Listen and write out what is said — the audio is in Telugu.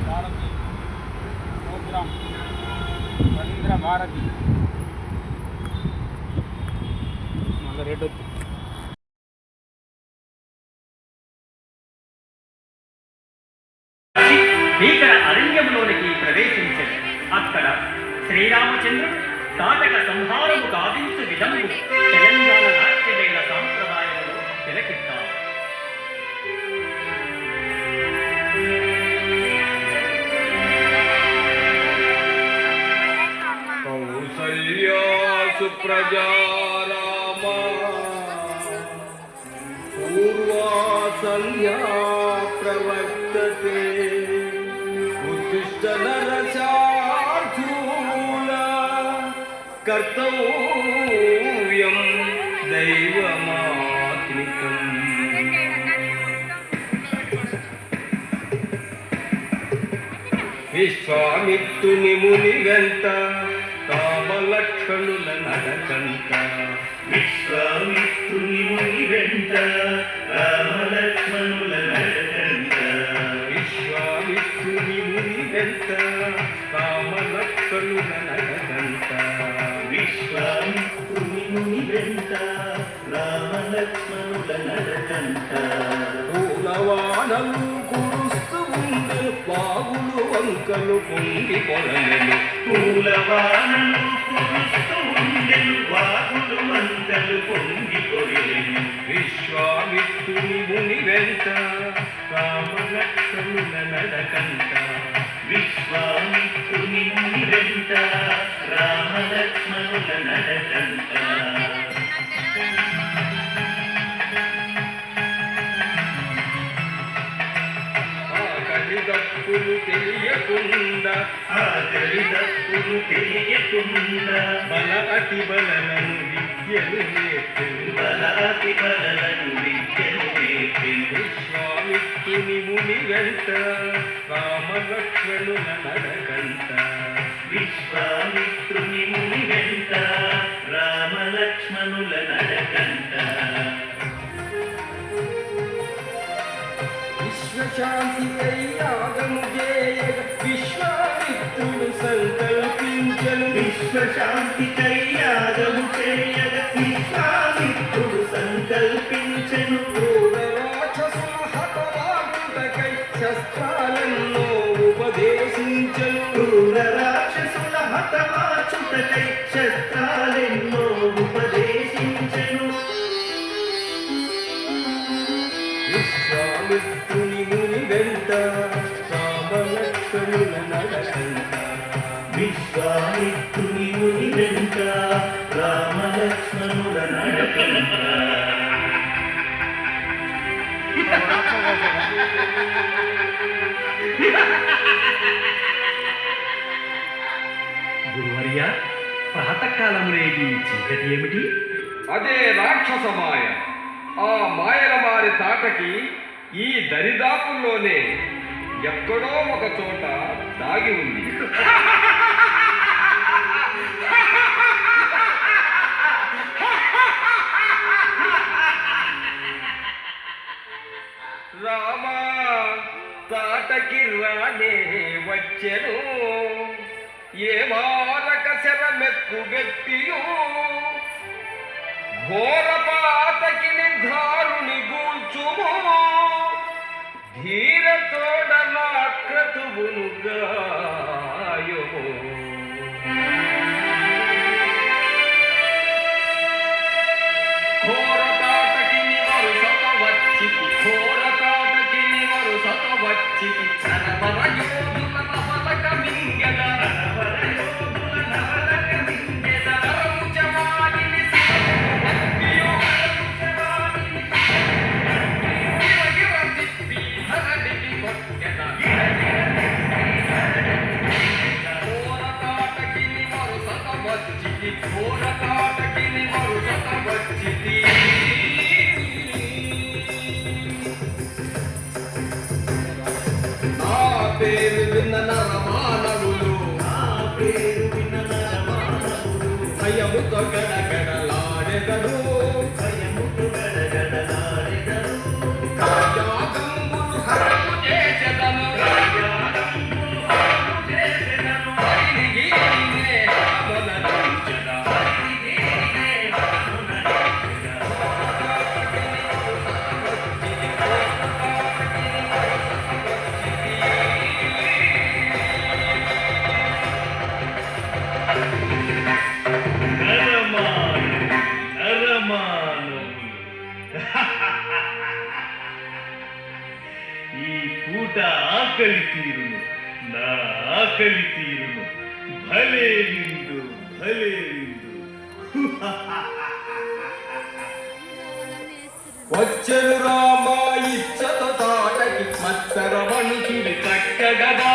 భారతి ప్రోగ్రాం రవీంద్ర భారతి మళ్ళీ రేటు భీకర అరణ్యంలోనికి ప్రవేశించదు. అక్కడ శ్రీరామచంద్రుడు తాటక సంహారము గావించు విధము తెలంగాణ నాట్యవేళ సాంప్రదాయంలో తిలకిస్తారు. కౌసల్యా సుప్రజా రామ పూర్వా సంధ్యా ప్రవర్తతే ఉత్తిష్ట నరశార్దూల కర్తవ్యం దైవమాత్మికం. విశ్వామిత్రుని ముని వెంట రామలక్ష్మణుల నడకంట. విశ్వామిత్రుని ముని వెంట రామలక్ష్మణుల నడకంట. విశ్వామిత్రుని ముని వెంట రామలక్ష్మణుల నడకంట. విశ్వామిత్రుని ముని వెంట రామలక్ష్మణుల నడకంట. పూలవానలు కురుస్తూ ఉండెను, బాగులు వంకలు పొంగి పొరలెను. పూలవానలు కురుస్తూ ఉండెను, వాగులు వంకలు పొంగి పొరలెను. విశ్వామిత్రుని ముని వెంట రామలక్ష్మణుల నడకంట. విశ్వామిత్రుని ముని వెంట రామలక్ష్మణుల నడకంట. దప్పులు తెలియకుండా, ఆకలిదప్పులు తెలియకుండా, బలఅతి బలలను విద్యను నేర్చెను. బలాతి బలను విద్యను నేర్చెను. విశ్వామిత్రుని ముని వెంట రామలక్ష్మణుల నడకంట. విశ్వామిత్రుని ముని వెంట రామలక్ష్మణుల నడకంట. విశ్వశాంతికై యాగము చేయగ విశ్వామిత్రుడు సంకల్పించెను. విశ్వశాంతికై యాగము చేయగ విశ్వామిత్రుడు సంకల్పించెను. క్రూర రాక్షసుల హతమార్చుటకై శస్త్రాలెన్నో ఉపదేశించెను. క్రూర రాక్షసుల హతమార్చుటకై శస్త్రాలెన్నో ఉపదేశించెను. విశ్వామిత్రుని ముని వెంట రామలక్ష్మణుల నడకంట. విశ్వామిత్రుని ముని వెంట రామలక్ష్మణుల నడకంట. గురువర్య, ప్రాతకాలమునేది చీకటి ఏమిటి? అదే రాక్షస మాయ. ఆ మాయల మారి తాటకి ఈ దరిదాపుల్లోనే ఎక్కడో ఒక చోట దాగి ఉంది. రామా తాటకి రానే వచ్చెను, ఏ మారక శరమెక్కుబెట్టియో ఘోరపాతకి నిర్ధారుని గూల్చుమో ధీరతోడ నా క్రతువును గాయమో. ఘోరపాతకి వరుసత వచ్చితి, ఘోరపాతకి వరుసత వచ్చితి, నరవర యోధుల నవలక మింగెద, నరవర యోధుల నవలక మింగెద, నరముచమాలిని భక్తియో నరముచమాలిని గిరగిర తిప్పి ధరణికి కొట్టెద. ఘోరపాతకి వరుసత వచ్చితి, ఘోరపాతకి వరుసత వచ్చితి. నా పేరు విన్న నరమానవులు, నా పేరు విన్న నరమానవులు భయముతో గడగడలాడెదరు, భయముతో గడగడలాడెదరు. యాగంబులు హరము చేసెదను, యాగంబులు తీరును, నా ఆకలి తీరును. భలే విందు, భలే విందు. వచ్చెను రామ ఇచ్చత తాటకి మత్సర మనుషుడి చక్కగదా